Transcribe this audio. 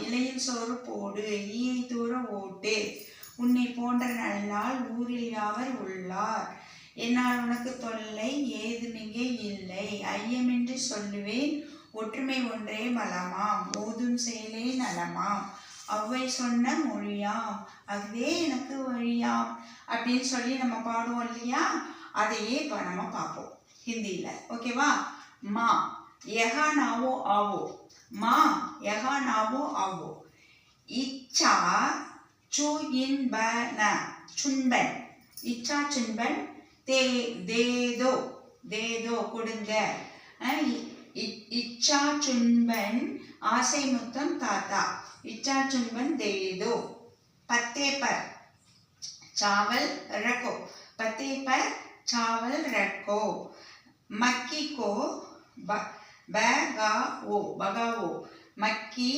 இலையில் சோறு போடு, ஈயை தூர ஓட்டு, உன்னை போன்ற நல்லால் ஊரில் யாவர் உள்ளார், என்னால் உனக்கு தொல்லை ஏதுமிங்கே இல்லை, ஐயமின்றி சொல்லுவேன் ஒற்றுமை ஒன்றே பலமாம், ஓதும் செயலே நலமாம், அவ்வை சொன்ன மொழியாம், அதுவே எனக்கு வழியாம் அப்படின்னு சொல்லி நம்ம பாடுவோம் இல்லையா? அதையே இப்போ நம்ம பார்ப்போம் ஹிந்தியில். ஓகேவா? மா யஹா நாவோ ஆவோ, மா யஹா நாவோ ஆவோ, இச்சா சுயின்பன சுன்பன், இச்சா சுன்பன், தேதோ தேதோ கொடுங்க, இச்சா சுன்பன் ஆசை முத்தம் தாத்தா, इच्छा चुंबन दे दो, पत्ते पर चावल रखो, पत्ते पर चावल रखो, मक्की को भगाओ, मक्की